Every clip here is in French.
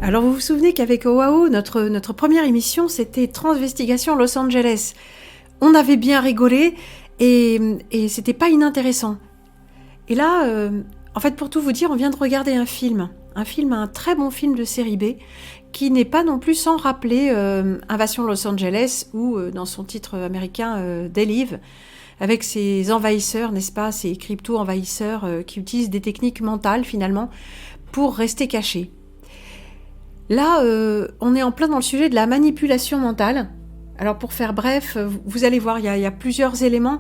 Alors vous vous souvenez qu'avec OAO, notre première émission, c'était Transvestigation Los Angeles. On avait bien rigolé et c'était pas inintéressant. Et là, en fait, pour tout vous dire, on vient de regarder un très bon film de série B, qui n'est pas non plus sans rappeler Invasion Los Angeles ou, dans son titre américain, They Live, avec ces envahisseurs, n'est-ce pas, ces crypto-envahisseurs qui utilisent des techniques mentales, finalement, pour rester cachés. Là, on est en plein dans le sujet de la manipulation mentale. Alors pour faire bref, vous allez voir, il y a plusieurs éléments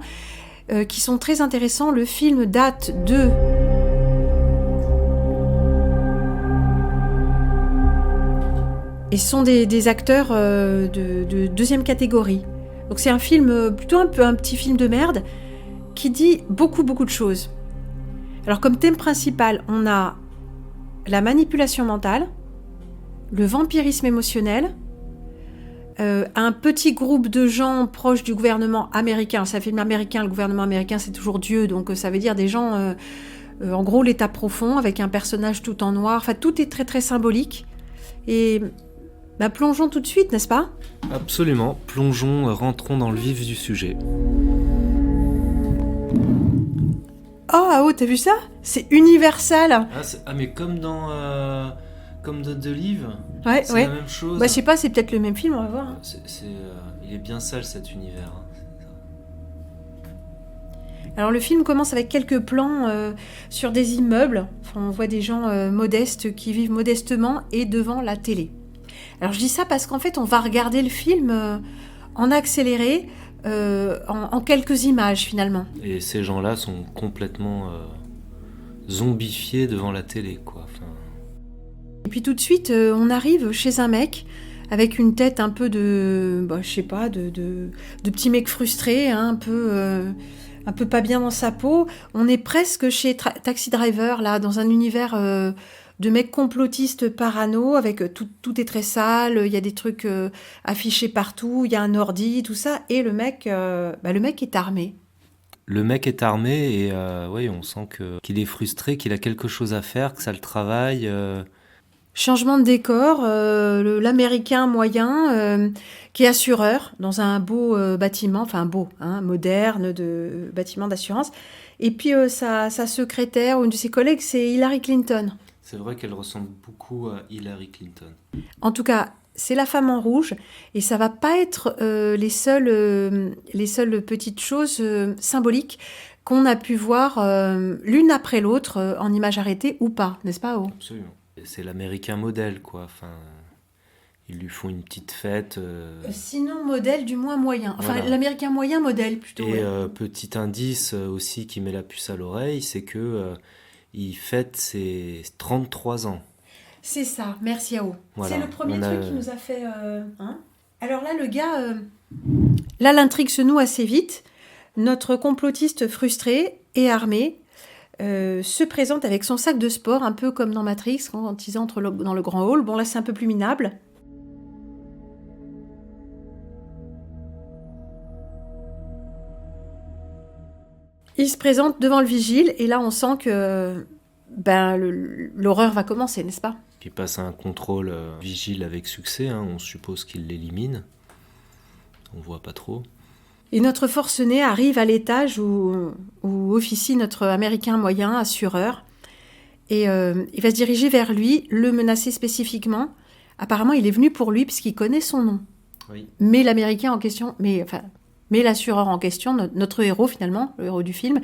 qui sont très intéressants. Le film date de... Et ce sont des acteurs de deuxième catégorie. Donc c'est un film, plutôt un petit film de merde, qui dit beaucoup de choses. Alors comme thème principal, on a la manipulation mentale, le vampirisme émotionnel, un petit groupe de gens proches du gouvernement américain. C'est un film américain, le gouvernement américain c'est toujours Dieu, donc ça veut dire des gens, en gros l'état profond, avec un personnage tout en noir, enfin tout est très très symbolique. Et plongeons tout de suite, n'est-ce pas ? Absolument, plongeons, rentrons dans le vif du sujet. Oh, t'as vu ça ? C'est Universal. Mais comme dans The Live, ouais, c'est la même chose. Je sais pas, c'est peut-être le même film, on va voir. Il est bien sale cet univers. Alors le film commence avec quelques plans sur des immeubles. Enfin, on voit des gens modestes qui vivent modestement et devant la télé. Alors je dis ça parce qu'en fait on va regarder le film en accéléré, en quelques images finalement. Et ces gens-là sont complètement zombifiés devant la télé, quoi. Et puis tout de suite, on arrive chez un mec avec une tête un peu de, je sais pas, de petit mec frustré, hein, un peu pas bien dans sa peau. On est presque chez Taxi Driver, là, dans un univers de mecs complotistes parano, avec tout est très sale, il y a des trucs affichés partout, il y a un ordi, tout ça, et le mec est armé. Le mec est armé et on sent qu'il est frustré, qu'il a quelque chose à faire, que ça le travaille. Changement de décor, l'américain moyen qui est assureur dans un beau bâtiment, enfin beau, hein, moderne, de bâtiment d'assurance. Et puis sa secrétaire ou une de ses collègues, c'est Hillary Clinton. C'est vrai qu'elle ressemble beaucoup à Hillary Clinton. En tout cas, c'est la femme en rouge et ça va pas être les seules petites choses symboliques qu'on a pu voir l'une après l'autre en images arrêtées ou pas, n'est-ce pas, Oh ? Absolument. C'est l'américain modèle, quoi. Enfin, ils lui font une petite fête. Sinon, modèle du moins moyen. Enfin, voilà. L'américain moyen modèle, plutôt. Et ouais. petit indice aussi qui met la puce à l'oreille, c'est que il fête ses 33 ans. C'est ça, merci Ao. Voilà. C'est le premier truc qui nous a fait... hein. Alors là, le gars... Là, l'intrigue se noue assez vite. Notre complotiste frustré et armé se présente avec son sac de sport, un peu comme dans Matrix, quand ils entrent dans le grand hall. Bon, là, c'est un peu plus minable. Il se présente devant le vigile, et là, on sent que l'horreur va commencer, n'est-ce pas ? Qui passe un contrôle vigile avec succès, hein. On suppose qu'il l'élimine. On voit pas trop. Et notre forcené arrive à l'étage où officie notre américain moyen, assureur. Et il va se diriger vers lui, le menacer spécifiquement. Apparemment, il est venu pour lui puisqu'il connaît son nom. Oui. Mais l'américain en question, mais l'assureur en question, notre héros finalement, le héros du film,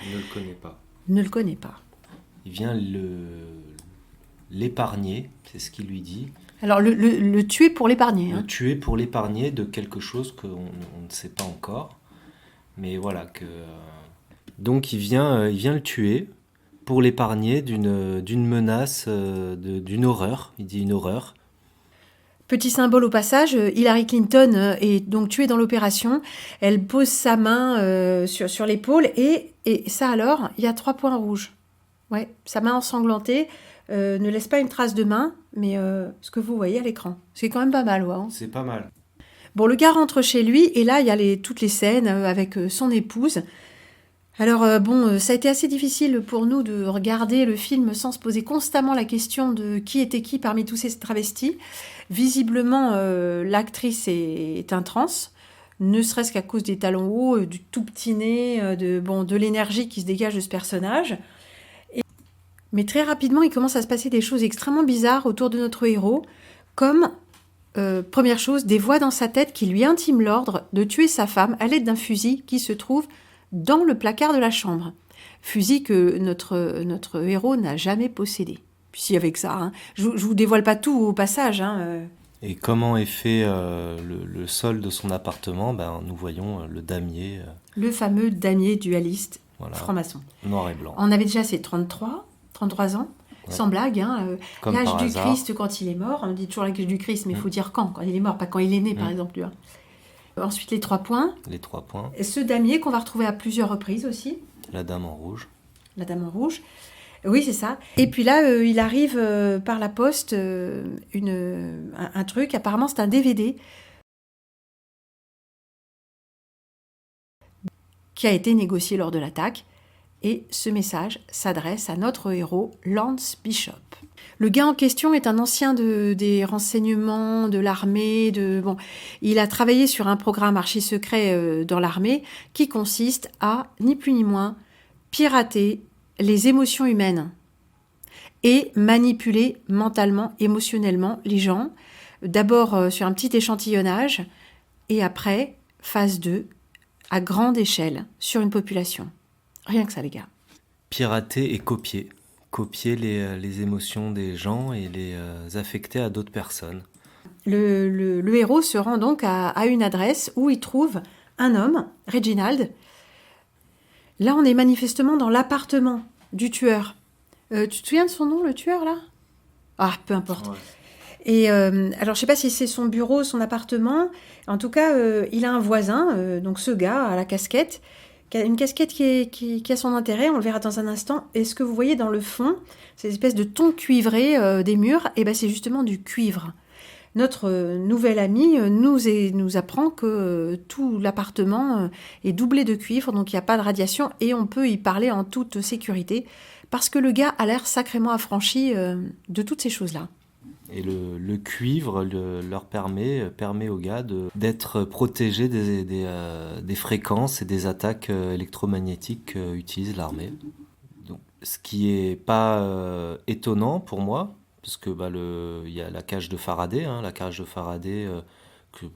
ne le connaît pas. Il vient l'épargner, c'est ce qu'il lui dit. Alors, le tuer pour l'épargner. Le tuer pour l'épargner de quelque chose qu'on ne sait pas encore. Mais voilà, donc il vient le tuer pour l'épargner d'une menace, d'une horreur. Il dit une horreur. Petit symbole au passage, Hillary Clinton est donc tuée dans l'opération. Elle pose sa main sur l'épaule et ça alors, il y a 3 points rouges. Ouais, sa main ensanglantée ne laisse pas une trace de main, mais ce que vous voyez à l'écran. C'est quand même pas mal, ouais. Hein. C'est pas mal. Bon, le gars rentre chez lui et là, il y a toutes les scènes avec son épouse. Alors ça a été assez difficile pour nous de regarder le film sans se poser constamment la question de qui était qui parmi tous ces travestis. Visiblement, l'actrice est un trans, ne serait-ce qu'à cause des talons hauts, du tout petit nez, de l'énergie qui se dégage de ce personnage. Mais très rapidement, il commence à se passer des choses extrêmement bizarres autour de notre héros, comme, première chose, des voix dans sa tête qui lui intiment l'ordre de tuer sa femme à l'aide d'un fusil qui se trouve dans le placard de la chambre. Fusil que notre héros n'a jamais possédé. Puis si avec ça, hein, je vous dévoile pas tout au passage. Hein, Et comment est fait le sol de son appartement? Nous voyons le damier. Le fameux damier dualiste Voilà. franc-maçon. Noir et blanc. On avait déjà ses 33 ans, Ouais. sans blague. Hein, Comme l'âge par du hasard. Christ quand il est mort. On dit toujours l'âge du Christ, mais il faut dire quand il est mort, pas quand il est né, par exemple. Lui, hein. Ensuite, les 3 points. Les 3 points. Et ce damier qu'on va retrouver à plusieurs reprises aussi. La dame en rouge. La dame en rouge. Oui, c'est ça. Et puis là, il arrive par la poste un truc. Apparemment, c'est un DVD qui a été négocié lors de l'attaque. Et ce message s'adresse à notre héros, Lance Bishop. Le gars en question est un ancien des renseignements, de l'armée. Il a travaillé sur un programme archi-secret dans l'armée qui consiste à, ni plus ni moins, pirater les émotions humaines et manipuler mentalement, émotionnellement les gens. D'abord sur un petit échantillonnage et après, phase 2, à grande échelle, sur une population. Rien que ça, les gars. Pirater et copier. Copier les émotions des gens et les affecter à d'autres personnes. Le héros se rend donc à une adresse où il trouve un homme, Reginald. Là, on est manifestement dans l'appartement du tueur. Tu te souviens de son nom, le tueur, là? Ah, peu importe. Ouais. Et alors, je ne sais pas si c'est son bureau, son appartement. En tout cas, il a un voisin, donc ce gars à la casquette, qui a une casquette qui a son intérêt, on le verra dans un instant. Et ce que vous voyez dans le fond, cette espèce de ton cuivré des murs, et ben c'est justement du cuivre. Notre nouvel ami nous apprend que tout l'appartement est doublé de cuivre, donc il n'y a pas de radiation et on peut y parler en toute sécurité, parce que le gars a l'air sacrément affranchi de toutes ces choses-là. Et le cuivre leur permet aux gars d'être protégés des fréquences et des attaques électromagnétiques qu'utilise l'armée. Donc, ce qui est pas étonnant pour moi, parce que il y a la cage de Faraday. Hein, la cage de Faraday,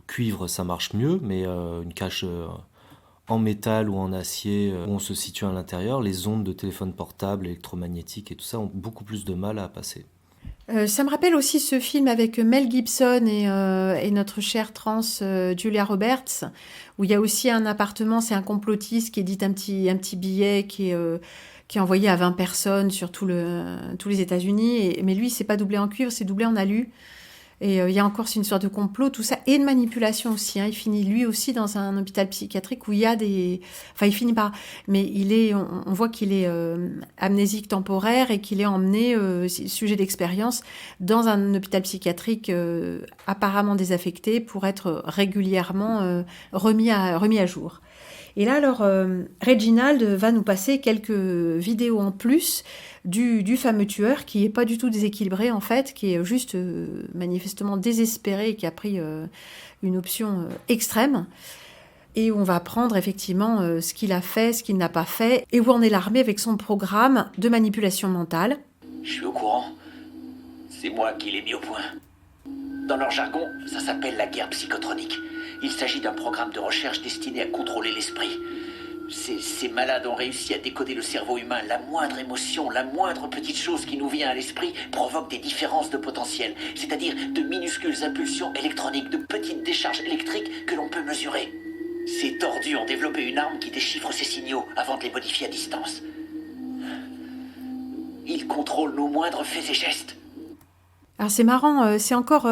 cuivre ça marche mieux, mais une cage en métal ou en acier où on se situe à l'intérieur, les ondes de téléphone portable, électromagnétiques et tout ça ont beaucoup plus de mal à passer. Ça me rappelle aussi ce film avec Mel Gibson et notre chère trans Julia Roberts, où il y a aussi un appartement, c'est un complotiste qui édite un petit billet qui est envoyé à 20 personnes sur tous les États-Unis. Mais lui, c'est pas doublé en cuivre, c'est doublé en alu. Et il y a encore une sorte de complot, tout ça, et de manipulation aussi. Hein. Il finit lui aussi dans un hôpital psychiatrique où il y a des... Enfin, il finit par... Mais on voit qu'il est amnésique temporaire et qu'il est emmené, sujet d'expérience, dans un hôpital psychiatrique apparemment désaffecté pour être régulièrement remis à jour. Et là, alors, Reginald va nous passer quelques vidéos en plus du fameux tueur qui n'est pas du tout déséquilibré, en fait, qui est juste manifestement désespéré et qui a pris une option extrême. Et où on va apprendre effectivement ce qu'il a fait, ce qu'il n'a pas fait, et où on est l'armée avec son programme de manipulation mentale. Je suis au courant. C'est moi qui l'ai mis au point. Dans leur jargon, ça s'appelle la guerre psychotronique. Il s'agit d'un programme de recherche destiné à contrôler l'esprit. Ces malades ont réussi à décoder le cerveau humain. La moindre émotion, la moindre petite chose qui nous vient à l'esprit provoque des différences de potentiel, c'est-à-dire de minuscules impulsions électroniques, de petites décharges électriques que l'on peut mesurer. Ces tordus ont développé une arme qui déchiffre ces signaux avant de les modifier à distance. Ils contrôlent nos moindres faits et gestes. Alors c'est marrant, c'est encore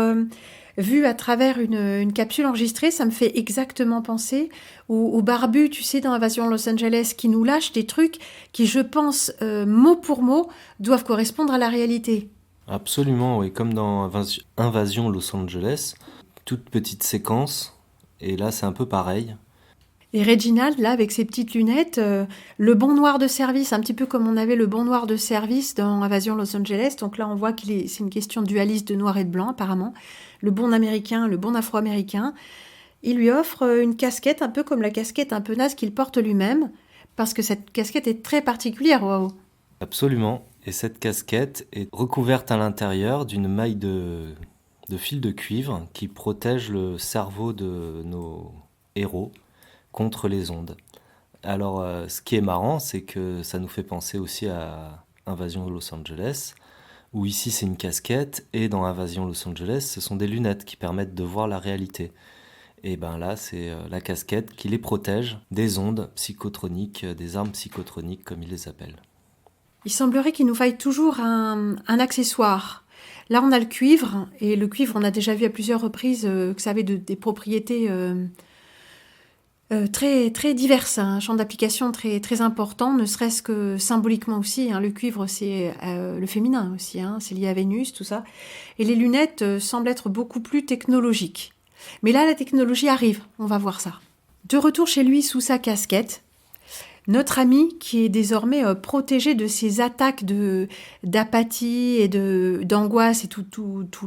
vu à travers une capsule enregistrée, ça me fait exactement penser au barbu, tu sais, dans Invasion Los Angeles, qui nous lâche des trucs qui, je pense, mot pour mot, doivent correspondre à la réalité. Absolument, oui, comme dans Invasion Los Angeles, toute petite séquence, et là c'est un peu pareil. Et Reginald, là, avec ses petites lunettes, le bon noir de service, un petit peu comme on avait le bon noir de service dans Invasion Los Angeles. Donc là, on voit c'est une question dualiste de noir et de blanc, apparemment. Le bon américain, le bon afro-américain. Il lui offre une casquette, un peu comme la casquette un peu naze qu'il porte lui-même, parce que cette casquette est très particulière, waouh. Absolument, et cette casquette est recouverte à l'intérieur d'une maille de fil de cuivre qui protège le cerveau de nos héros contre les ondes. Alors, ce qui est marrant, c'est que ça nous fait penser aussi à Invasion Los Angeles, où ici c'est une casquette, et dans Invasion Los Angeles, ce sont des lunettes qui permettent de voir la réalité. Et ben là, c'est la casquette qui les protège des ondes psychotroniques, des armes psychotroniques comme ils les appellent. Il semblerait qu'il nous faille toujours un accessoire. Là, on a le cuivre, et le cuivre, on a déjà vu à plusieurs reprises que ça avait des propriétés très, très diverses, un champ d'application très, très important, ne serait-ce que symboliquement aussi. Le cuivre, c'est le féminin aussi, c'est lié à Vénus, tout ça. Et les lunettes semblent être beaucoup plus technologiques. Mais là, la technologie arrive, on va voir ça. De retour chez lui sous sa casquette, notre ami qui est désormais protégé de ces attaques d'apathie et d'angoisse et tout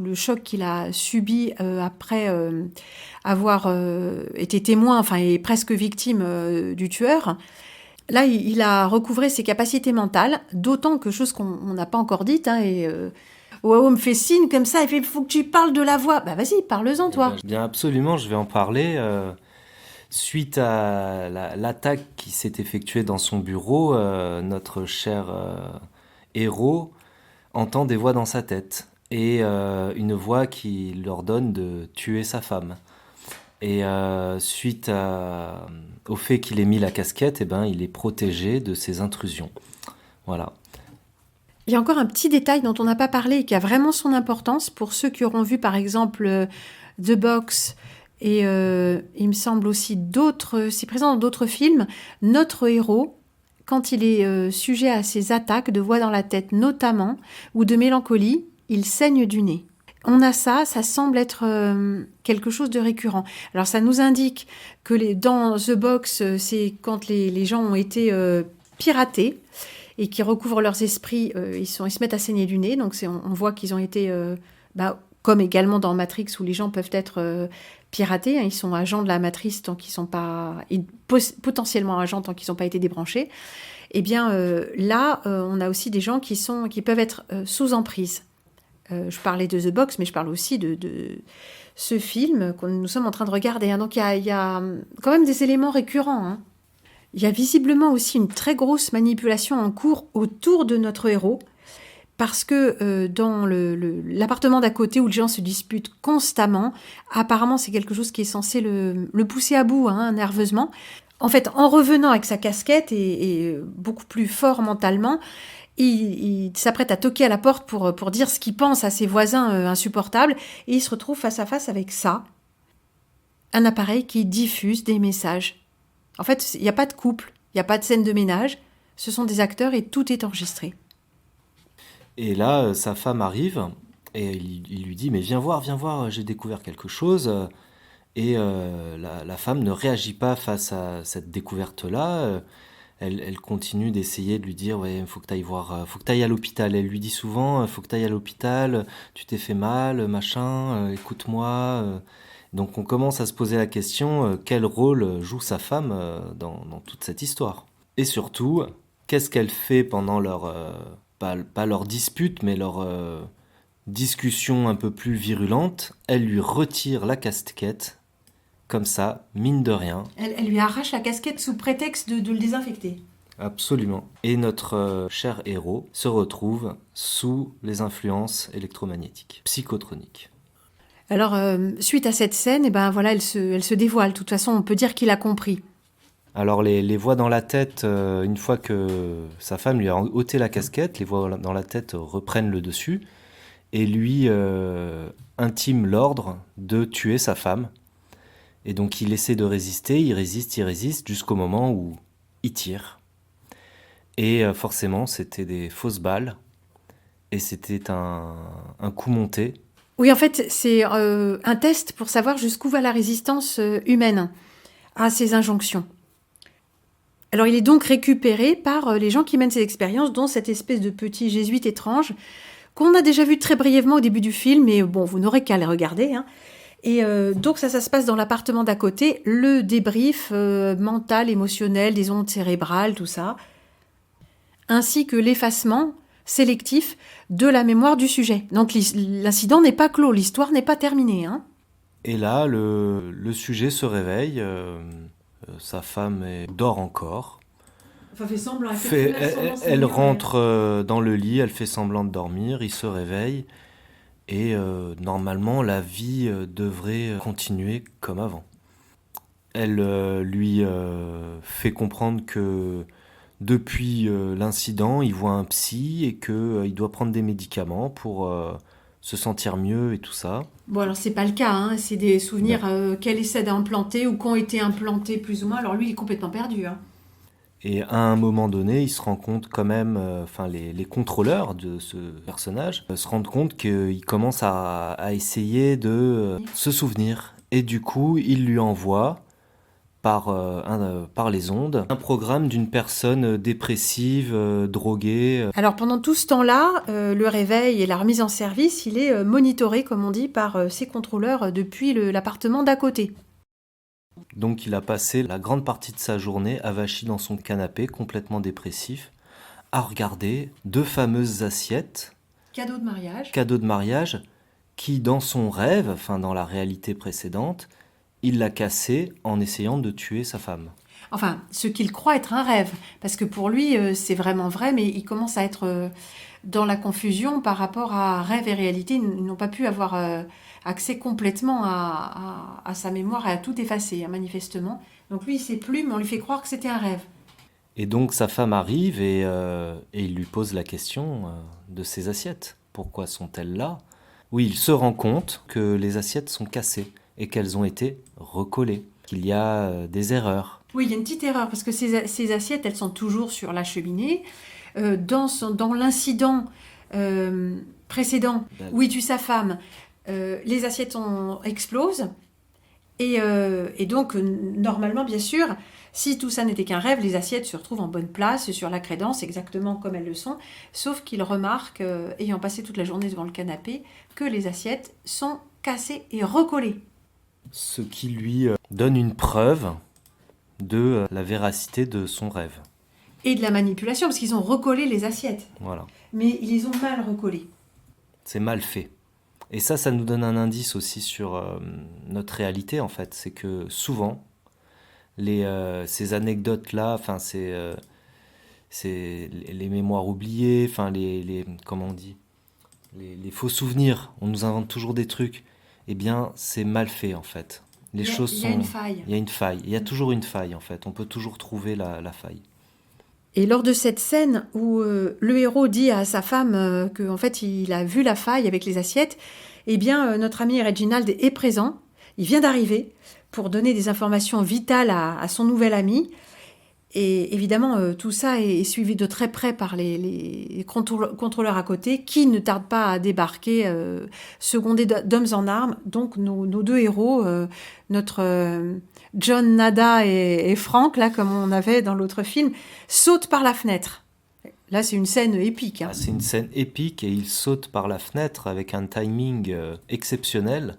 le choc qu'il a subi après avoir été témoin, enfin et presque victime du tueur. Là, il a recouvré ses capacités mentales, d'autant que chose qu'on n'a pas encore dite, Waouh me fait signe comme ça, il fait « faut que tu parles de la voix ». Bah vas-y, parle-en toi. Bien absolument, je vais en parler. Suite à l'attaque qui s'est effectuée dans son bureau, notre cher héros entend des voix dans sa tête et une voix qui leur ordonne de tuer sa femme. Et suite au fait qu'il ait mis la casquette, il est protégé de ces intrusions. Voilà. Il y a encore un petit détail dont on n'a pas parlé et qui a vraiment son importance pour ceux qui auront vu par exemple The Box et il me semble aussi c'est présent dans d'autres films. Notre héros, quand il est sujet à ces attaques de voix dans la tête notamment ou de mélancolie, il saigne du nez. On a ça semble être quelque chose de récurrent. Alors ça nous indique que dans The Box, c'est quand les gens ont été piratés et qui recouvrent leurs esprits, ils se mettent à saigner du nez. Donc on voit qu'ils ont été, comme également dans Matrix où les gens peuvent être piratés. Ils sont agents de la matrice tant qu'ils sont pas, et potentiellement agents tant qu'ils n'ont pas été débranchés. Eh bien là, on a aussi des gens qui peuvent être sous emprise. Je parlais de The Box, mais je parle aussi de ce film que nous sommes en train de regarder. Donc il y a quand même des éléments récurrents. Il y a visiblement aussi une très grosse manipulation en cours autour de notre héros, parce que dans l'appartement d'à côté où les gens se disputent constamment, apparemment c'est quelque chose qui est censé le pousser à bout, nerveusement. En fait, en revenant avec sa casquette et beaucoup plus fort mentalement, il s'apprête à toquer à la porte pour dire ce qu'il pense à ses voisins insupportables, et il se retrouve face à face avec ça, un appareil qui diffuse des messages. En fait, il n'y a pas de couple, il n'y a pas de scène de ménage, ce sont des acteurs et tout est enregistré. Et là, sa femme arrive et il lui dit « Mais viens voir, j'ai découvert quelque chose ». Et la femme ne réagit pas face à cette découverte-là. Elle continue d'essayer de lui dire « Ouais, faut que tu ailles à l'hôpital ». Elle lui dit souvent « Faut que tu ailles à l'hôpital, tu t'es fait mal, machin, écoute-moi ». Donc on commence à se poser la question, quel rôle joue sa femme dans toute cette histoire ? Et surtout, qu'est-ce qu'elle fait pendant leur, pas leur dispute, mais leur discussion un peu plus virulente ? Elle lui retire la casquette, comme ça, mine de rien. Elle lui arrache la casquette sous prétexte de le désinfecter. Absolument. Et notre cher héros se retrouve sous les influences électromagnétiques, psychotroniques. Alors, suite à cette scène, elle se dévoile. De toute façon, on peut dire qu'il a compris. Alors, les voix dans la tête, une fois que sa femme lui a ôté la casquette, les voix dans la tête reprennent le dessus. et lui intime l'ordre de tuer sa femme. Et donc il essaie de résister, il résiste jusqu'au moment où il tire. Et forcément, c'était des fausses balles. Et c'était un coup monté. Oui, en fait, c'est un test pour savoir jusqu'où va la résistance humaine à ces injonctions. Alors, il est donc récupéré par les gens qui mènent ces expériences, dont cette espèce de petit jésuite étrange qu'on a déjà vu très brièvement au début du film, mais bon, vous n'aurez qu'à les regarder. Hein. Et donc, ça se passe dans l'appartement d'à côté, le débrief mental, émotionnel, des ondes cérébrales, tout ça, ainsi que l'effacement sélectif de la mémoire du sujet. Donc l'incident n'est pas clos, l'histoire n'est pas terminée. Hein. Et là, le sujet se réveille, sa femme dort encore. Enfin, fait semblant, Elle rentre dans le lit, elle fait semblant de dormir, il se réveille, et normalement, la vie devrait continuer comme avant. Elle lui fait comprendre que depuis l'incident, il voit un psy et qu'il doit prendre des médicaments pour se sentir mieux et tout ça. Bon, alors c'est pas le cas, hein. C'est des souvenirs qu'elle essaie d'implanter ou qui ont été implantés plus ou moins. Alors lui, il est complètement perdu. Hein. Et à un moment donné, il se rend compte quand même, les contrôleurs de ce personnage se rendent compte qu'il commence à essayer de se souvenir. Et du coup, il lui envoie par les ondes, un programme d'une personne dépressive, droguée. Alors pendant tout ce temps-là, le réveil et la remise en service, il est monitoré, comme on dit, par ses contrôleurs depuis l'appartement d'à côté. Donc il a passé la grande partie de sa journée avachi dans son canapé, complètement dépressif, à regarder 2 fameuses assiettes. Cadeau de mariage, qui dans son rêve, enfin dans la réalité précédente, il l'a cassé en essayant de tuer sa femme. Enfin, ce qu'il croit être un rêve, parce que pour lui, c'est vraiment vrai, mais il commence à être dans la confusion par rapport à rêve et réalité. Ils n'ont pas pu avoir accès complètement à sa mémoire et à tout effacer, hein, manifestement. Donc lui, il ne sait plus, mais on lui fait croire que c'était un rêve. Et donc sa femme arrive et il lui pose la question de ces assiettes. Pourquoi sont-elles là ? Oui, il se rend compte que les assiettes sont cassées et qu'elles ont été recollées, qu'il y a des erreurs. Oui, il y a une petite erreur, parce que ces assiettes, elles sont toujours sur la cheminée. Dans l'incident précédent, où il tue sa femme, les assiettes explosent. Et donc, normalement, bien sûr, si tout ça n'était qu'un rêve, les assiettes se retrouvent en bonne place, sur la crédence, exactement comme elles le sont. Sauf qu'il remarque, ayant passé toute la journée devant le canapé, que les assiettes sont cassées et recollées. Ce qui lui donne une preuve de la véracité de son rêve. Et de la manipulation, parce qu'ils ont recollé les assiettes. Voilà. Mais ils les ont mal recollées. C'est mal fait. Et ça nous donne un indice aussi sur notre réalité, en fait. C'est que souvent, ces anecdotes-là, c'est les mémoires oubliées, comment on dit, les faux souvenirs, on nous invente toujours des trucs. Eh bien, c'est mal fait, en fait. Il y a une faille. Il y a une faille. Il y a toujours une faille, en fait. On peut toujours trouver la faille. Et lors de cette scène où le héros dit à sa femme qu'en fait, il a vu la faille avec les assiettes, eh bien, notre ami Reginald est présent. Il vient d'arriver pour donner des informations vitales à son nouvel ami. Et évidemment, tout ça est suivi de très près par les contrôleurs à côté, qui ne tardent pas à débarquer, secondés d'hommes en armes. Donc, nos 2 héros, notre John Nada et Frank, là, comme on avait dans l'autre film, sautent par la fenêtre. Là, c'est une scène épique. Hein. C'est une scène épique et ils sautent par la fenêtre avec un timing exceptionnel,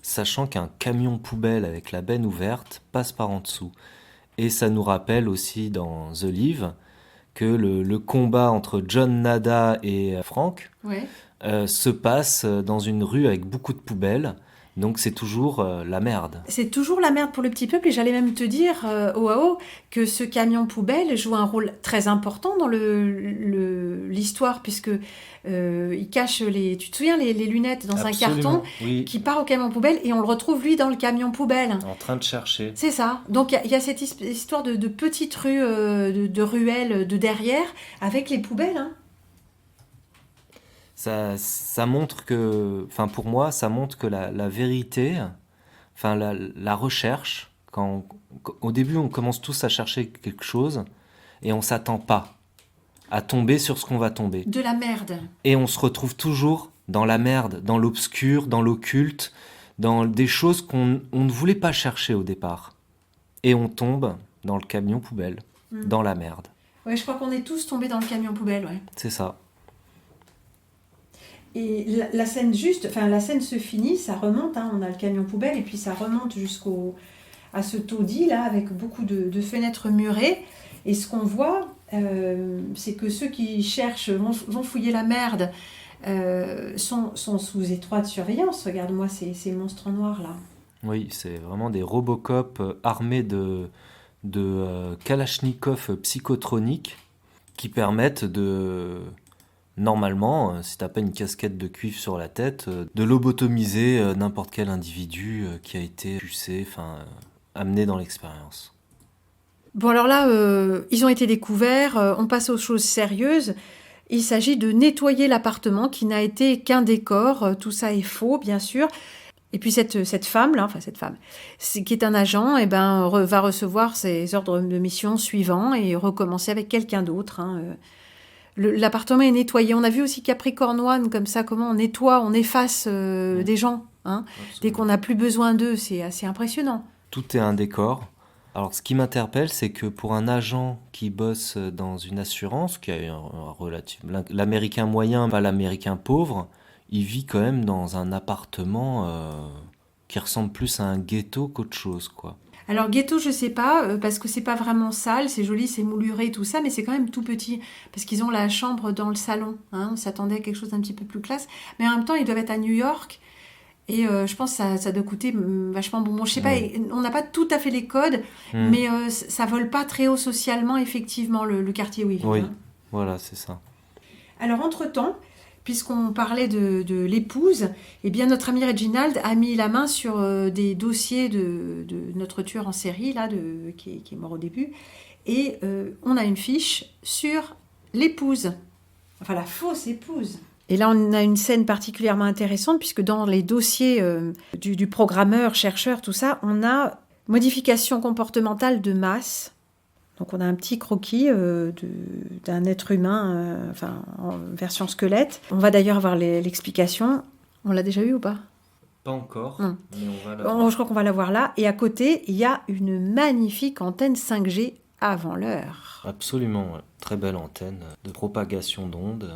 sachant qu'un camion poubelle avec la benne ouverte passe par en dessous. Et ça nous rappelle aussi dans The Live que le combat entre John Nada et Frank se passe dans une rue avec beaucoup de poubelles. Donc c'est toujours la merde. C'est toujours la merde pour le petit peuple. Et j'allais même te dire, OAO, que ce camion poubelle joue un rôle très important dans l'histoire, puisque il cache tu te souviens, les lunettes dans Absolument, un carton oui. qui part au camion poubelle, et on le retrouve lui dans le camion poubelle. En train de chercher. C'est ça. Donc il y a cette histoire de petites rues, de ruelles de derrière, avec les poubelles. Hein. Ça montre que, enfin pour moi, ça montre que la vérité, enfin la recherche, au début on commence tous à chercher quelque chose et on s'attend pas à tomber sur ce qu'on va tomber. De la merde. Et on se retrouve toujours dans la merde, dans l'obscur, dans l'occulte, dans des choses qu'on ne voulait pas chercher au départ. Et on tombe dans le camion poubelle, dans la merde. Ouais, je crois qu'on est tous tombés dans le camion poubelle, ouais. C'est ça. Et la scène la scène se finit, ça remonte, hein, on a le camion poubelle et puis ça remonte à ce taudis là avec beaucoup de fenêtres murées. Et ce qu'on voit, c'est que ceux qui cherchent, vont fouiller la merde, sont sous étroite surveillance. Regarde-moi ces monstres noirs là. Oui, c'est vraiment des Robocop armés de Kalachnikov psychotroniques qui permettent normalement, si t'as pas une casquette de cuivre sur la tête, de lobotomiser n'importe quel individu qui a été pucé, amené dans l'expérience. Bon alors là, ils ont été découverts, on passe aux choses sérieuses. Il s'agit de nettoyer l'appartement qui n'a été qu'un décor, tout ça est faux bien sûr. Et puis cette femme, qui est un agent, va recevoir ses ordres de mission suivants et recommencer avec quelqu'un d'autre. Hein. L'appartement est nettoyé. On a vu aussi Capricorn One, comme ça, comment on nettoie, on efface des gens. Hein. Dès qu'on n'a plus besoin d'eux, c'est assez impressionnant. Tout est un décor. Alors, ce qui m'interpelle, c'est que pour un agent qui bosse dans une assurance, qui a l'américain moyen, pas l'américain pauvre, il vit quand même dans un appartement qui ressemble plus à un ghetto qu'autre chose, quoi. Alors ghetto, je sais pas, parce que c'est pas vraiment sale, c'est joli, c'est mouluré, tout ça, mais c'est quand même tout petit, parce qu'ils ont la chambre dans le salon. Hein, on s'attendait à quelque chose d'un petit peu plus classe, mais en même temps, ils doivent être à New York, et je pense que ça doit coûter vachement bon. Bon, je sais pas, on n'a pas tout à fait les codes, mais ça vole pas très haut socialement, effectivement, le quartier où ils vivent. Oui, hein. voilà, c'est ça. Alors entre-temps, puisqu'on parlait de l'épouse, eh bien notre ami Reginald a mis la main sur des dossiers de notre tueur en série, là, qui est mort au début, et on a une fiche sur l'épouse, enfin la fausse épouse. Et là, on a une scène particulièrement intéressante, puisque dans les dossiers du programmeur, chercheur, tout ça, on a modification comportementale de masse. Donc on a un petit croquis d'un être humain, en version squelette. On va d'ailleurs avoir l'explication. On l'a déjà eu ou pas ? Pas encore, Non. mais on va la Je crois qu'on va la voir là. Et à côté, il y a une magnifique antenne 5G avant l'heure. Absolument, ouais. Très belle antenne de propagation d'ondes.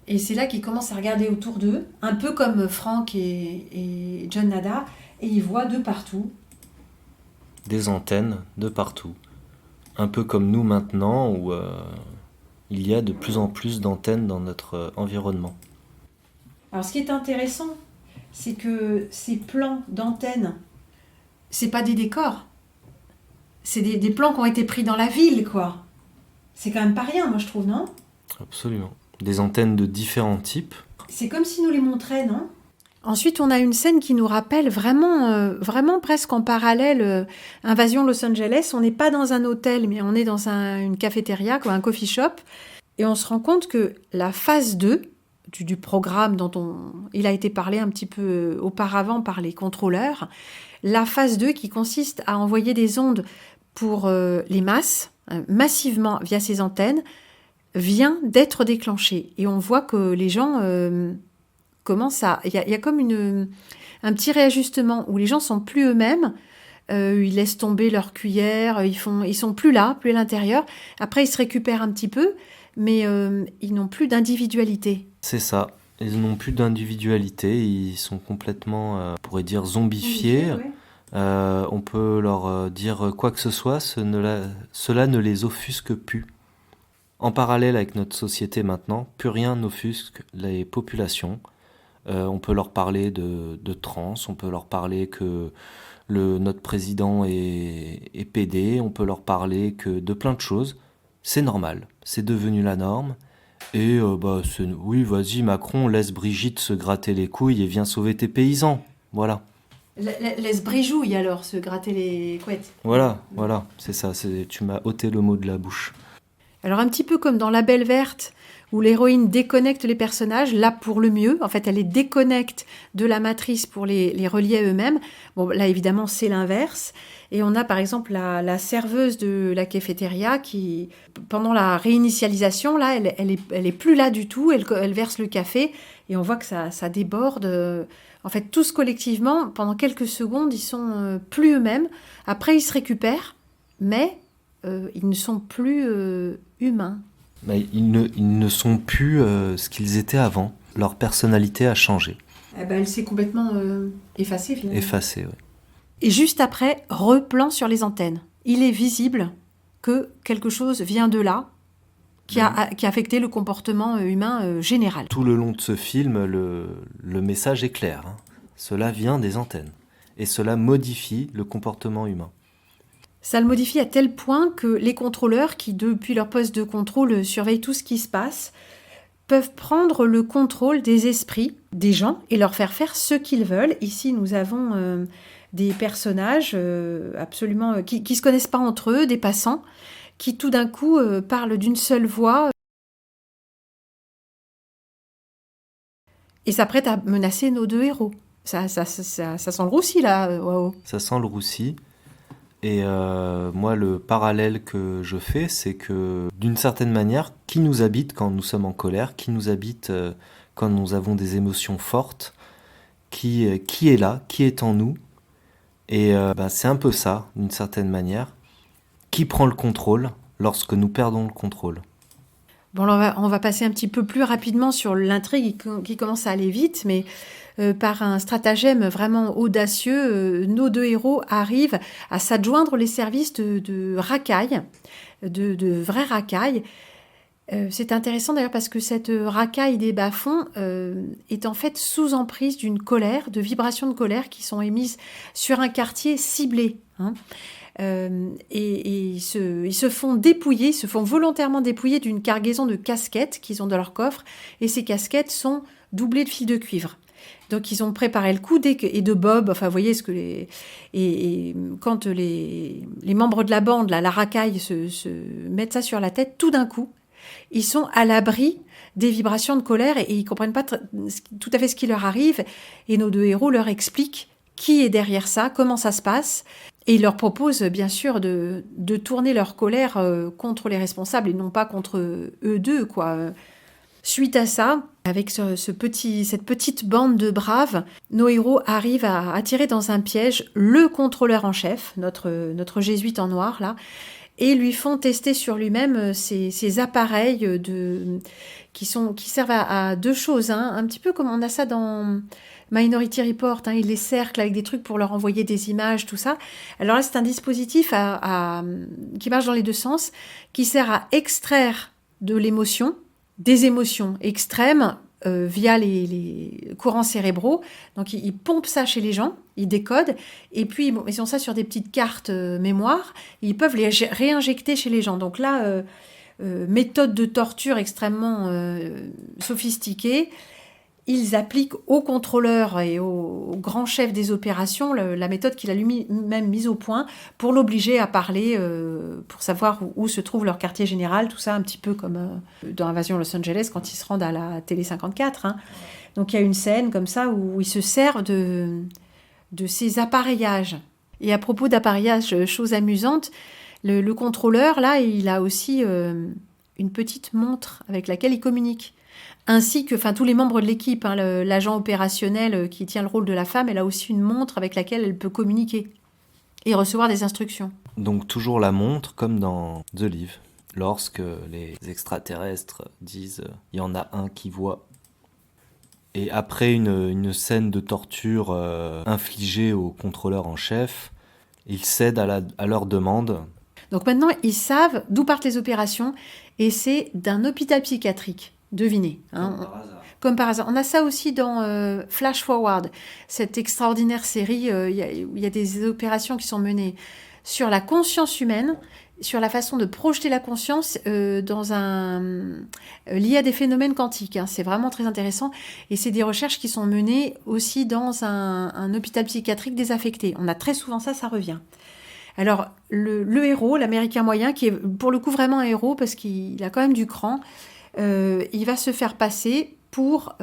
Et c'est là qu'ils commencent à regarder autour d'eux, un peu comme Frank et John Nada, et ils voient de partout. Des antennes de partout. Un peu comme nous maintenant, où il y a de plus en plus d'antennes dans notre environnement. Alors ce qui est intéressant, c'est que ces plans d'antennes, c'est pas des décors. C'est des plans qui ont été pris dans la ville, quoi. C'est quand même pas rien, moi je trouve, non ? Absolument. Des antennes de différents types. C'est comme s'ils nous les montraient, non ? Ensuite, on a une scène qui nous rappelle vraiment presque en parallèle Invasion Los Angeles. On n'est pas dans un hôtel, mais on est dans une cafétéria, quoi, un coffee shop. Et on se rend compte que la phase 2 du programme dont il a été parlé un petit peu auparavant par les contrôleurs, la phase 2 qui consiste à envoyer des ondes pour les masses, massivement via ces antennes, vient d'être déclenchée. Et on voit que les gens commencent à... Il y a comme un petit réajustement où les gens sont plus eux-mêmes, ils laissent tomber leur cuillère, ils sont plus là, plus à l'intérieur. Après, ils se récupèrent un petit peu, mais ils n'ont plus d'individualité. C'est ça. Ils n'ont plus d'individualité, ils sont complètement, on pourrait dire, zombifiés. Ouais. On peut leur dire quoi que ce soit, cela ne les offusque plus. En parallèle avec notre société maintenant, plus rien n'offusque les populations. On peut leur parler de trans, on peut leur parler que notre président est PD, on peut leur parler que de plein de choses. C'est normal, c'est devenu la norme. Et oui, vas-y Macron, laisse Brigitte se gratter les couilles et viens sauver tes paysans. Voilà. Laisse Brijouille alors se gratter les couettes. Voilà, c'est ça, tu m'as ôté le mot de la bouche. Alors un petit peu comme dans La Belle Verte, où l'héroïne déconnecte les personnages, là pour le mieux. En fait, elle les déconnecte de la matrice pour les relier à eux-mêmes. Bon, là, évidemment, c'est l'inverse. Et on a par exemple la serveuse de la cafétéria qui, pendant la réinitialisation, là, elle est plus là du tout, elle verse le café et on voit que ça déborde. En fait, tous collectivement, pendant quelques secondes, ils sont plus eux-mêmes. Après, ils se récupèrent, mais ils ne sont plus humains. Mais ils ne sont plus ce qu'ils étaient avant. Leur personnalité a changé. Elle s'est complètement effacée finalement. Effacée, oui. Et juste après, replan sur les antennes. Il est visible que quelque chose vient de là, qui a affecté le comportement humain général. Tout le long de ce film, le message est clair. Hein. Cela vient des antennes. Et cela modifie le comportement humain. Ça le modifie à tel point que les contrôleurs, qui depuis leur poste de contrôle surveillent tout ce qui se passe, peuvent prendre le contrôle des esprits des gens et leur faire faire ce qu'ils veulent. Ici, nous avons des personnages absolument qui ne se connaissent pas entre eux, des passants, qui tout d'un coup parlent d'une seule voix et s'apprêtent à menacer nos deux héros. Ça sent le roussi, là. Wow. Ça sent le roussi. Et moi, le parallèle que je fais, c'est que, d'une certaine manière, qui nous habite quand nous sommes en colère, qui nous habite quand nous avons des émotions fortes, qui est là, qui est en nous. Et c'est un peu ça, d'une certaine manière. Qui prend le contrôle lorsque nous perdons le contrôle ? Bon, on va passer un petit peu plus rapidement sur l'intrigue qui commence à aller vite, mais par un stratagème vraiment audacieux, nos deux héros arrivent à s'adjoindre les services de racailles, de vraies racailles. C'est intéressant d'ailleurs parce que cette racaille des bas-fonds est en fait sous emprise d'une colère, de vibrations de colère qui sont émises sur un quartier ciblé. Hein. Et ils se font dépouiller, ils se font volontairement dépouiller d'une cargaison de casquettes qu'ils ont dans leur coffre, et ces casquettes sont doublées de fils de cuivre. Donc ils ont préparé le coup et de bob, enfin vous voyez ce que quand les membres de la bande, la racaille, se mettent ça sur la tête, tout d'un coup, ils sont à l'abri des vibrations de colère et ils comprennent pas tout à fait ce qui leur arrive, et nos deux héros leur expliquent qui est derrière ça, comment ça se passe. Et il leur propose bien sûr de tourner leur colère contre les responsables et non pas contre eux deux, quoi. Suite à ça, avec cette petite bande de braves, nos héros arrivent à attirer dans un piège le contrôleur en chef, notre jésuite en noir là, et lui font tester sur lui-même ces appareils qui servent à deux choses, hein, un petit peu comme on a ça dans Minority Report, hein, ils les cerclent avec des trucs pour leur envoyer des images, tout ça. Alors là, c'est un dispositif qui marche dans les deux sens, qui sert à extraire de l'émotion, des émotions extrêmes via les courants cérébraux. Donc, ils pompent ça chez les gens, ils décodent, et puis ils ont ça sur des petites cartes mémoire, ils peuvent les réinjecter chez les gens. Donc là, méthode de torture extrêmement sophistiquée. Ils appliquent au contrôleur et au grand chef des opérations la méthode qu'il a lui-même mise au point pour l'obliger à parler, pour savoir où se trouve leur quartier général, tout ça un petit peu comme dans Invasion Los Angeles quand ils se rendent à la Télé 54. Hein. Donc il y a une scène comme ça où ils se servent de ces appareillages. Et à propos d'appareillage, chose amusante, le contrôleur, là, il a aussi une petite montre avec laquelle il communique. Ainsi que tous les membres de l'équipe, hein, l'agent opérationnel qui tient le rôle de la femme, elle a aussi une montre avec laquelle elle peut communiquer et recevoir des instructions. Donc toujours la montre comme dans The Live, lorsque les extraterrestres disent « il y en a un qui voit ». Et après une scène de torture infligée au contrôleur en chef, ils cèdent à leur demande. Donc maintenant, ils savent d'où partent les opérations et c'est d'un hôpital psychiatrique. Devinez. Hein. Comme par hasard. On a ça aussi dans Flash Forward, cette extraordinaire série où il y a des opérations qui sont menées sur la conscience humaine, sur la façon de projeter la conscience liée à des phénomènes quantiques. Hein. C'est vraiment très intéressant. Et c'est des recherches qui sont menées aussi dans un hôpital psychiatrique désaffecté. On a très souvent ça revient. Alors, le héros, l'Américain moyen, qui est pour le coup vraiment un héros parce qu'il a quand même du cran, il va se faire passer pour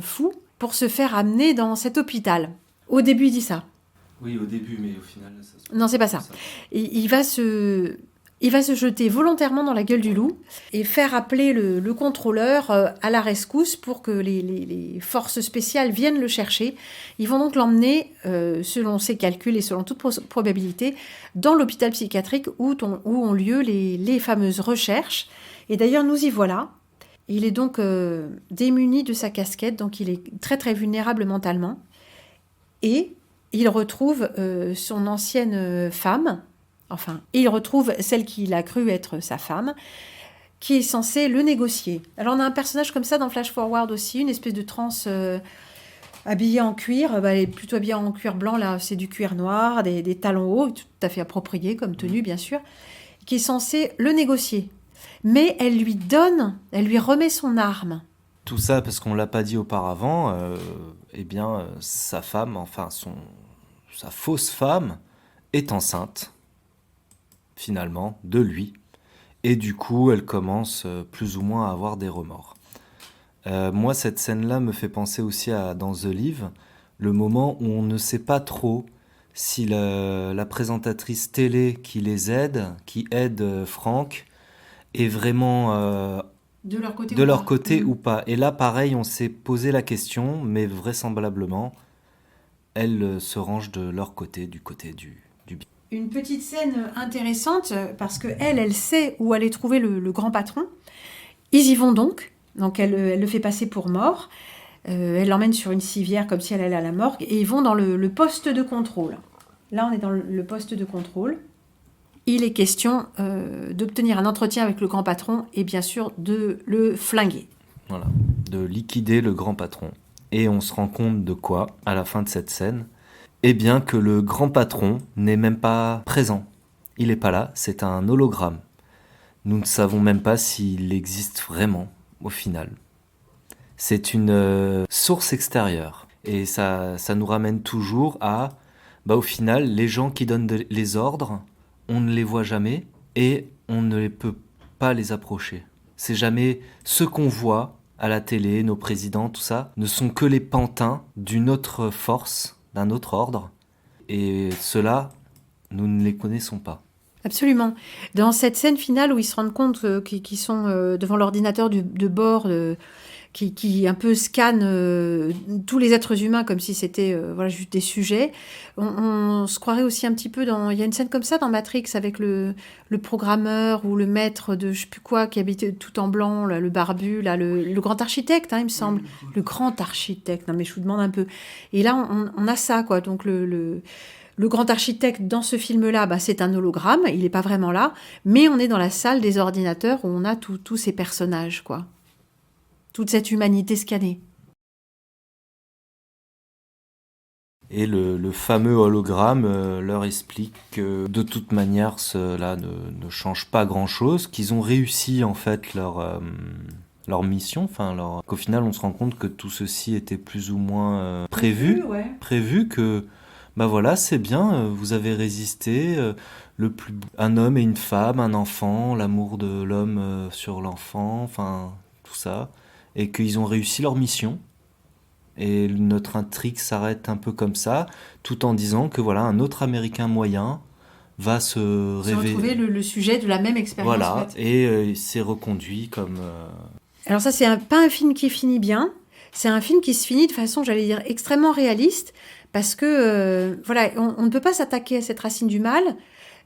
fou, pour se faire amener dans cet hôpital. Au début, il dit ça. Oui, au début, mais au final... Non, c'est pas ça. Il va se jeter volontairement dans la gueule du loup et faire appeler le contrôleur à la rescousse pour que les forces spéciales viennent le chercher. Ils vont donc l'emmener, selon ses calculs et selon toute probabilité, dans l'hôpital psychiatrique où ont lieu les fameuses recherches. Et d'ailleurs, nous y voilà. Il est donc démuni de sa casquette, donc il est très très vulnérable mentalement. Et il retrouve son ancienne femme, il retrouve celle qu'il a cru être sa femme, qui est censée le négocier. Alors on a un personnage comme ça dans Flash Forward aussi, une espèce de trans habillée en cuir, elle est plutôt habillée en cuir blanc, là c'est du cuir noir, des talons hauts, tout à fait approprié comme tenue bien sûr, qui est censée le négocier. Mais elle lui remet son arme. Tout ça parce qu'on ne l'a pas dit auparavant, sa femme, sa fausse femme, est enceinte, finalement, de lui. Et du coup, elle commence plus ou moins à avoir des remords. Moi, cette scène-là me fait penser aussi à, dans The Live, le moment où on ne sait pas trop si la présentatrice télé qui aide Franck, est vraiment... De leur côté ou pas. Et là, pareil, on s'est posé la question, mais vraisemblablement, elle se range de leur côté, du côté du bien. Une petite scène intéressante, parce qu'elle sait où aller trouver le grand patron. Ils y vont donc elle le fait passer pour mort. Elle l'emmène sur une civière comme si elle allait à la morgue, et ils vont dans le poste de contrôle. Là, on est dans le poste de contrôle. Il est question d'obtenir un entretien avec le grand patron et bien sûr de le flinguer. Voilà, de liquider le grand patron. Et on se rend compte de quoi à la fin de cette scène ? Eh bien que le grand patron n'est même pas présent. Il n'est pas là, c'est un hologramme. Nous ne savons même pas s'il existe vraiment au final. C'est une source extérieure. Et ça nous ramène toujours à, au final, les gens qui donnent les ordres, on ne les voit jamais et on ne peut pas les approcher. C'est jamais ce qu'on voit à la télé, nos présidents, tout ça, ne sont que les pantins d'une autre force, d'un autre ordre. Et ceux-là, nous ne les connaissons pas. Absolument. Dans cette scène finale où ils se rendent compte qu'ils sont devant l'ordinateur de bord, qui un peu scanne tous les êtres humains comme si c'était juste des sujets. On se croirait aussi un petit peu dans... Il y a une scène comme ça dans Matrix avec le programmeur ou le maître de je sais plus quoi qui habite tout en blanc, là, le barbu, là, le grand architecte, il me semble. Le grand architecte. Non mais je vous demande un peu. Et là, on a ça, quoi. Donc le grand architecte dans ce film-là, c'est un hologramme. Il n'est pas vraiment là. Mais on est dans la salle des ordinateurs où on a tous ces personnages, quoi. Toute cette humanité scannée. Et le fameux hologramme leur explique que de toute manière cela ne change pas grand-chose, qu'ils ont réussi en fait leur mission, qu'au final on se rend compte que tout ceci était plus ou moins prévu que c'est bien, vous avez résisté, un homme et une femme, un enfant, l'amour de l'homme sur l'enfant, tout ça. Et qu'ils ont réussi leur mission. Et notre intrigue s'arrête un peu comme ça, tout en disant que un autre Américain moyen va se retrouver le sujet de la même expérience. Voilà, et c'est reconduit comme... Alors ça, c'est pas un film qui finit bien, c'est un film qui se finit de façon, j'allais dire, extrêmement réaliste, parce que, on ne peut pas s'attaquer à cette racine du mal,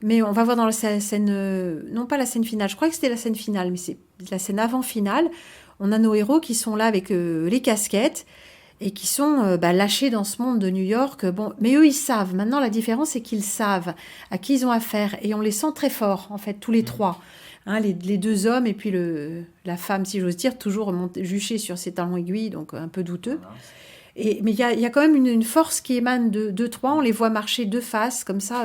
mais on va voir dans la scène, non pas la scène finale, je crois que c'était la scène finale, mais c'est la scène avant-finale. On a nos héros qui sont là avec les casquettes et qui sont lâchés dans ce monde de New York. Mais eux, ils savent. Maintenant, la différence, c'est qu'ils savent à qui ils ont affaire. Et on les sent très forts, en fait, tous les trois. Les deux hommes et puis la femme, si j'ose dire, toujours juchée sur ses talons aiguilles, donc un peu douteux. Mais il y a quand même une force qui émane d'eux trois. On les voit marcher de face, comme ça,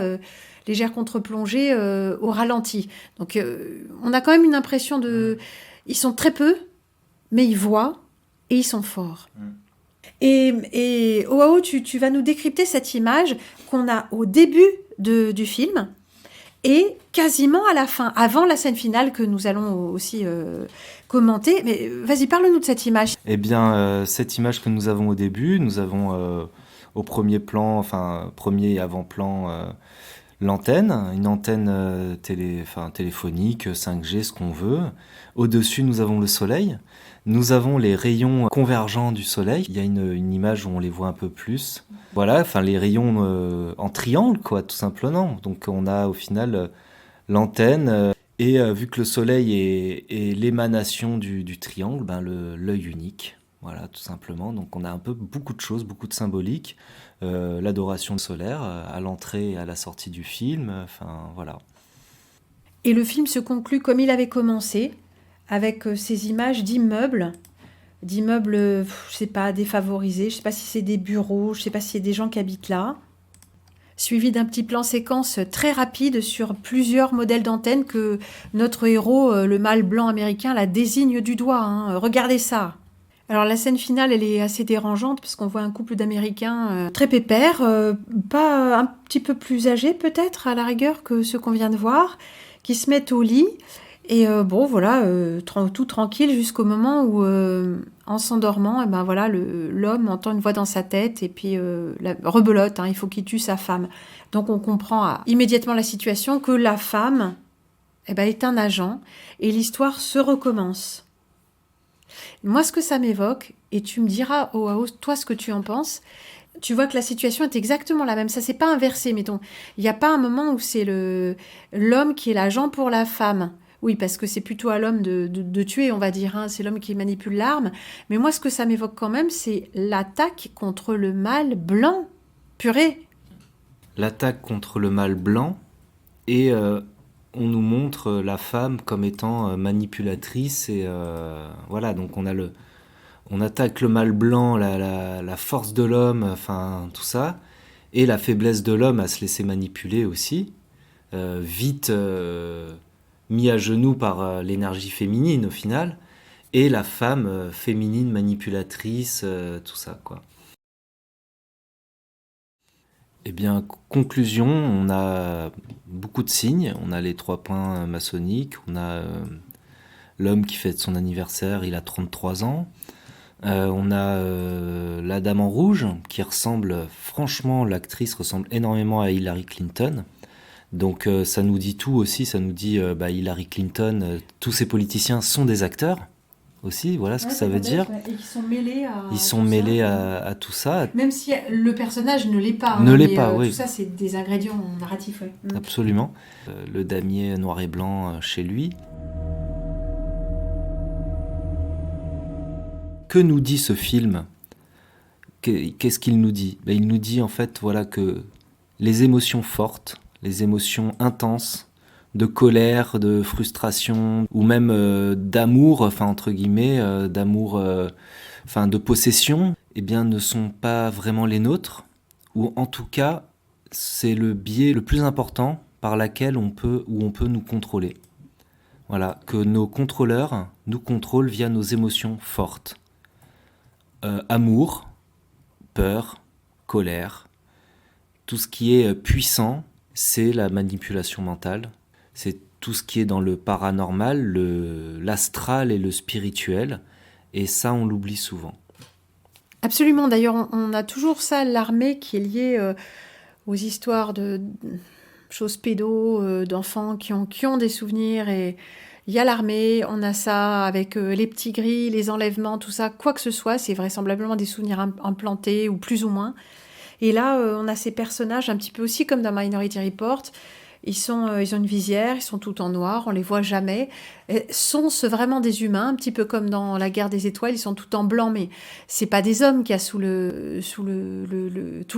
légère contre-plongée au ralenti. Donc, on a quand même une impression de... Ils sont très peu, mais ils voient et ils sont forts. Et Oahu, tu vas nous décrypter cette image qu'on a au début du film Et quasiment à la fin, avant la scène finale que nous allons aussi commenter. Mais vas-y, parle-nous de cette image. Eh bien, cette image que nous avons au début, nous avons au premier plan, enfin premier et avant-plan, l'antenne, une antenne téléphonique, 5G, ce qu'on veut. Au-dessus, nous avons le soleil. Nous avons les rayons convergents du soleil. Il y a une image où on les voit un peu plus. Voilà, enfin les rayons en triangle, quoi, tout simplement. Donc on a au final l'antenne. Et vu que le soleil est l'émanation du triangle, ben l'œil unique. Voilà, tout simplement. Donc on a un peu beaucoup de choses, beaucoup de symboliques. L'adoration solaire à l'entrée et à la sortie du film. Enfin, voilà. Et le film se conclut comme il avait commencé, avec ces images d'immeubles, je sais pas, défavorisés, je sais pas si c'est des bureaux, je sais pas si c'est des gens qui habitent là, suivi d'un petit plan séquence très rapide sur plusieurs modèles d'antennes que notre héros, le mâle blanc américain, la désigne du doigt. Hein. Regardez ça. Alors la scène finale, elle est assez dérangeante parce qu'on voit un couple d'Américains très pépères, pas un petit peu plus âgés peut-être à la rigueur que ceux qu'on vient de voir, qui se mettent au lit et bon voilà, tout tranquille jusqu'au moment où en s'endormant, et ben voilà, l'homme entend une voix dans sa tête et puis rebelote, hein, il faut qu'il tue sa femme. Donc on comprend immédiatement la situation que la femme est un agent et l'histoire se recommence. Moi, ce que ça m'évoque, et tu me diras, toi, ce que tu en penses, tu vois que la situation est exactement la même. Ça, c'est pas inversé, mettons. Il n'y a pas un moment où c'est l'homme qui est l'agent pour la femme. Oui, parce que c'est plutôt à l'homme de tuer, on va dire. Hein. C'est l'homme qui manipule l'arme. Mais moi, ce que ça m'évoque quand même, c'est l'attaque contre le mâle blanc. Purée. L'attaque contre le mâle blanc et on nous montre la femme comme étant manipulatrice et voilà, donc on attaque le mâle blanc, la force de l'homme, enfin tout ça, et la faiblesse de l'homme à se laisser manipuler aussi, vite mis à genoux par l'énergie féminine au final, et la femme féminine manipulatrice, tout ça quoi. Eh bien, conclusion, on a beaucoup de signes. On a les 3 points maçonniques, on a l'homme qui fête son anniversaire, il a 33 ans. On a la dame en rouge qui ressemble, franchement, l'actrice ressemble énormément à Hillary Clinton. Donc ça nous dit tout aussi, ça nous dit Hillary Clinton, tous ces politiciens sont des acteurs. Aussi, voilà ce que ça veut dire. Et qui sont mêlés à Ils sont mêlés à tout ça. Même si le personnage ne l'est pas. Ne l'est pas, oui. Tout ça, c'est des ingrédients narratifs. Ouais. Absolument. Le damier noir et blanc chez lui. Que nous dit ce film ? Qu'est-ce qu'il nous dit ? Il nous dit en fait voilà, que les émotions fortes, les émotions intenses, de colère, de frustration, ou même d'amour, enfin entre guillemets, d'amour, enfin de possession, eh bien ne sont pas vraiment les nôtres, ou en tout cas, c'est le biais le plus important par lequel on peut nous contrôler. Voilà, que nos contrôleurs nous contrôlent via nos émotions fortes. Amour, peur, colère, tout ce qui est puissant, c'est la manipulation mentale. C'est tout ce qui est dans le paranormal, l'astral et le spirituel. Et ça, on l'oublie souvent. Absolument. D'ailleurs, on a toujours ça, l'armée, qui est liée aux histoires de choses pédos, d'enfants qui ont des souvenirs. Et il y a l'armée, on a ça avec les petits gris, les enlèvements, tout ça. Quoi que ce soit, c'est vraisemblablement des souvenirs implantés, ou plus ou moins. Et là, on a ces personnages un petit peu aussi comme dans Minority Report. Ils ont une visière, ils sont tout en noir, on les voit jamais. Sont-ce vraiment des humains, un petit peu comme dans La Guerre des Étoiles, ils sont tout en blanc, mais c'est pas des hommes qu'il y a sous tout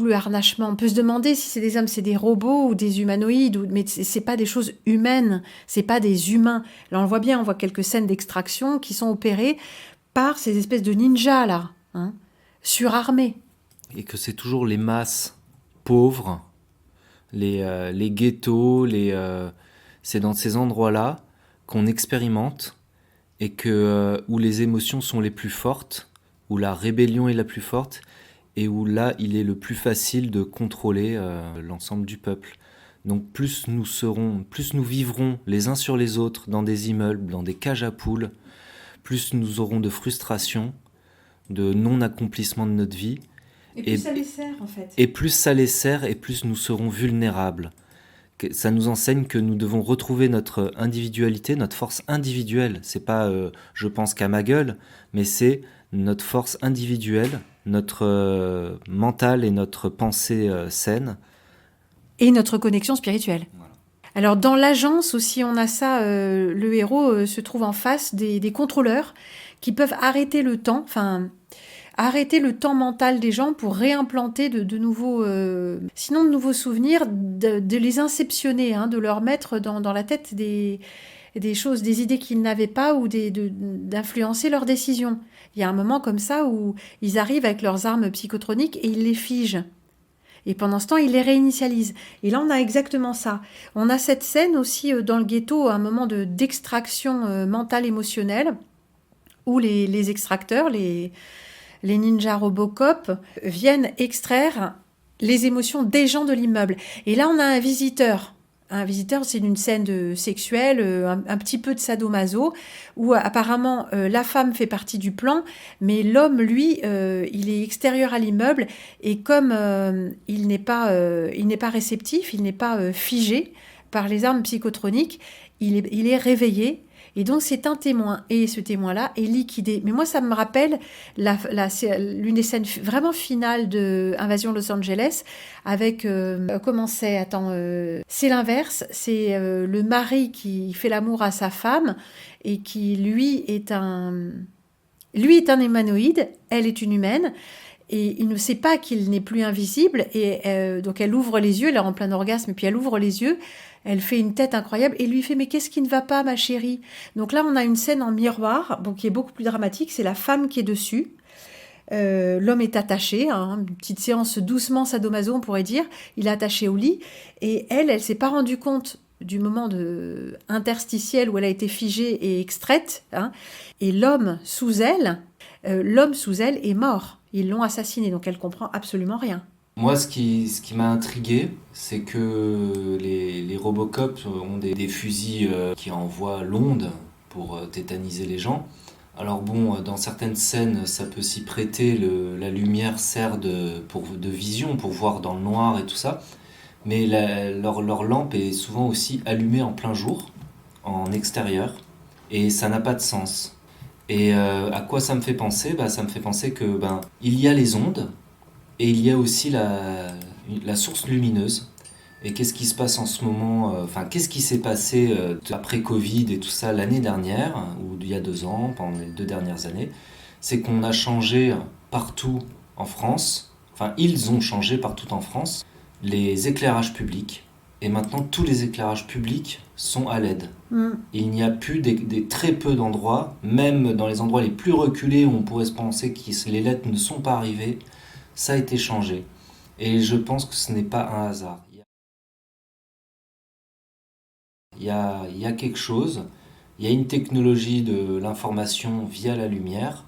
le harnachement. On peut se demander si c'est des hommes, c'est des robots ou des humanoïdes, mais c'est pas des choses humaines, c'est pas des humains. Là, on le voit bien, on voit quelques scènes d'extraction qui sont opérées par ces espèces de ninjas là, hein, surarmés. Et que c'est toujours les masses pauvres, les ghettos, c'est dans ces endroits-là qu'on expérimente et où les émotions sont les plus fortes, où la rébellion est la plus forte et où là, il est le plus facile de contrôler l'ensemble du peuple. Donc plus nous vivrons les uns sur les autres dans des immeubles, dans des cages à poules, plus nous aurons de frustration, de non-accomplissement de notre vie. Et plus ça les sert, en fait. Et plus ça les sert, et plus nous serons vulnérables. Ça nous enseigne que nous devons retrouver notre individualité, notre force individuelle. C'est pas je pense qu'à ma gueule, mais c'est notre force individuelle, notre mental et notre pensée saine. Et notre connexion spirituelle. Voilà. Alors dans l'agence aussi, on a ça, le héros se trouve en face des contrôleurs qui peuvent arrêter le temps mental des gens pour réimplanter de nouveaux souvenirs, de les inceptionner, de leur mettre dans la tête des choses, des idées qu'ils n'avaient pas ou d'influencer leurs décisions. Il y a un moment comme ça où ils arrivent avec leurs armes psychotroniques et ils les figent. Et pendant ce temps, ils les réinitialisent. Et là, on a exactement ça. On a cette scène aussi dans le ghetto, un moment d'extraction mentale, émotionnelle, où les extracteurs, les ninjas Robocop, viennent extraire les émotions des gens de l'immeuble. Et là, on a un visiteur. Un visiteur, c'est une scène sexuelle, un petit peu de sadomaso, où apparemment la femme fait partie du plan, mais l'homme, lui, il est extérieur à l'immeuble, et comme il n'est pas réceptif, il n'est pas figé par les armes psychotroniques, il est réveillé. Et donc, c'est un témoin. Et ce témoin-là est liquidé. Mais moi, ça me rappelle l'une des scènes vraiment finales de Invasion Los Angeles avec... comment c'est ? C'est l'inverse. C'est le mari qui fait l'amour à sa femme et qui, lui, est un humanoïde. Elle est une humaine. Et il ne sait pas qu'il n'est plus invisible. Et donc, elle ouvre les yeux. Elle est en plein orgasme. Et puis, elle ouvre les yeux. Elle fait une tête incroyable et lui fait « Mais qu'est-ce qui ne va pas, ma chérie ?» Donc là, on a une scène en miroir, qui est beaucoup plus dramatique. C'est la femme qui est dessus. L'homme est attaché, une petite séance doucement sadomaso, on pourrait dire. Il est attaché au lit. Et elle ne s'est pas rendue compte du moment interstitiel où elle a été figée et extraite. Et l'homme sous elle est mort. Ils l'ont assassiné, donc elle comprend absolument rien. Moi, ce qui m'a intrigué, c'est que les Robocop ont des fusils qui envoient l'onde pour tétaniser les gens. Alors bon, dans certaines scènes, ça peut s'y prêter, la lumière sert de vision pour voir dans le noir et tout ça. Mais leur lampe est souvent aussi allumée en plein jour, en extérieur, et ça n'a pas de sens. Et à quoi ça me fait penser ? Ça me fait penser que il y a les ondes, et il y a aussi la source lumineuse. Et qu'est-ce qui se passe en ce moment qu'est-ce qui s'est passé après Covid et tout ça l'année dernière, ou il y a 2 ans, pendant les 2 dernières années, c'est qu'on a changé partout en France, ils ont changé partout en France, les éclairages publics. Et maintenant, tous les éclairages publics sont à LED. Et il n'y a plus des très peu d'endroits, même dans les endroits les plus reculés où on pourrait se penser que les LED ne sont pas arrivés, ça a été changé. Et je pense que ce n'est pas un hasard. Il y a quelque chose, il y a une technologie de l'information via la lumière,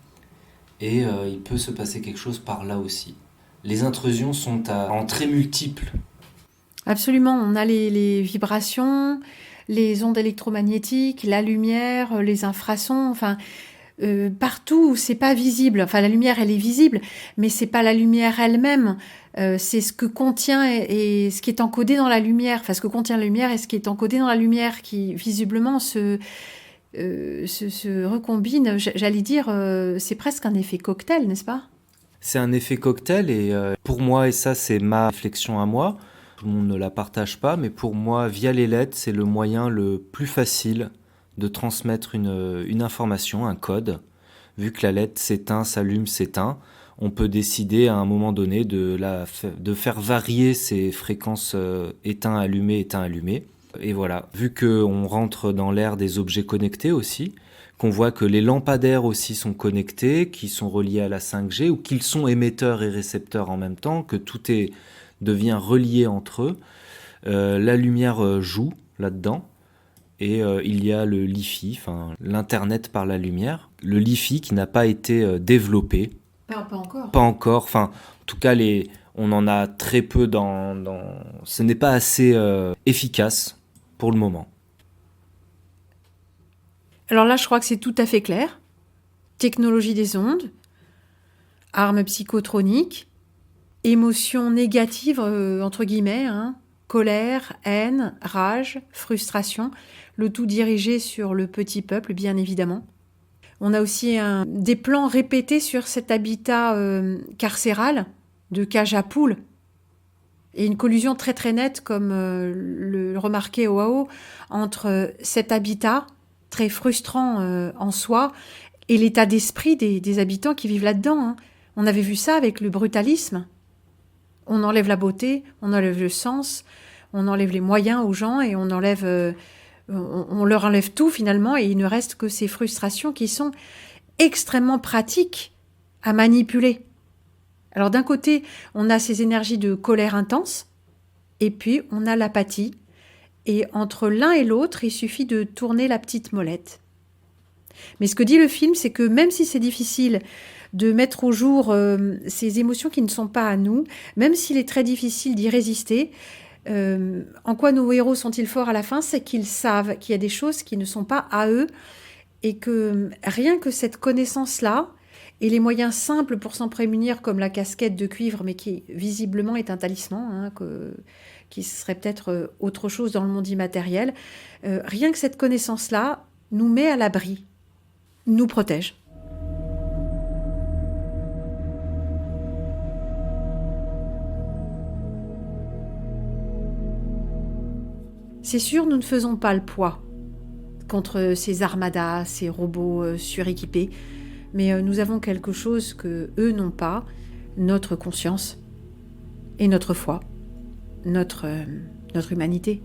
et il peut se passer quelque chose par là aussi. Les intrusions sont en très multiples. Absolument, on a les vibrations, les ondes électromagnétiques, la lumière, les infrasons, partout où c'est pas visible. La lumière, elle est visible, mais c'est pas la lumière elle-même. C'est ce que contient et ce qui est encodé dans la lumière. Ce que contient la lumière et ce qui est encodé dans la lumière qui, visiblement, se recombine. J'allais dire, c'est presque un effet cocktail, n'est-ce pas ? C'est un effet cocktail et pour moi, et ça c'est ma réflexion à moi, tout le monde ne la partage pas, mais pour moi, via les LED, c'est le moyen le plus facile de transmettre une information, un code. Vu que la LED s'éteint, s'allume, s'éteint, on peut décider à un moment donné de faire varier ces fréquences éteint, allumé. Et voilà, vu qu'on rentre dans l'ère des objets connectés aussi, qu'on voit que les lampadaires aussi sont connectés, qui sont reliés à la 5G, ou qu'ils sont émetteurs et récepteurs en même temps, que tout devient relié entre eux. La lumière joue là-dedans. Et il y a le Li-Fi, l'Internet par la lumière. Le Li-Fi qui n'a pas été développé. Pas encore. Pas encore. En tout cas, On en a très peu Ce n'est pas assez efficace pour le moment. Alors là, je crois que c'est tout à fait clair. Technologie des ondes, armes psychotroniques, émotions négatives, entre guillemets, hein, colère, haine, rage, frustration, le tout dirigé sur le petit peuple, bien évidemment. On a aussi des plans répétés sur cet habitat carcéral de cage à poules. Et une collusion très très nette, comme le remarquait Oao, entre cet habitat très frustrant en soi et l'état d'esprit des habitants qui vivent là-dedans. Hein. On avait vu ça avec le brutalisme. On enlève la beauté, on enlève le sens, on enlève les moyens aux gens et on leur enlève tout finalement, et il ne reste que ces frustrations qui sont extrêmement pratiques à manipuler. Alors d'un côté, on a ces énergies de colère intense, et puis on a l'apathie. Et entre l'un et l'autre, il suffit de tourner la petite molette. Mais ce que dit le film, c'est que même si c'est difficile de mettre au jour ces émotions qui ne sont pas à nous, même s'il est très difficile d'y résister, en quoi nos héros sont-ils forts à la fin? C'est qu'ils savent qu'il y a des choses qui ne sont pas à eux, et que rien que cette connaissance-là, et les moyens simples pour s'en prémunir, comme la casquette de cuivre, mais qui visiblement est un talisman, hein, qui serait peut-être autre chose dans le monde immatériel, rien que cette connaissance-là nous met à l'abri, nous protège. C'est sûr, nous ne faisons pas le poids contre ces armadas, ces robots suréquipés, mais nous avons quelque chose que eux n'ont pas, notre conscience et notre foi, notre humanité.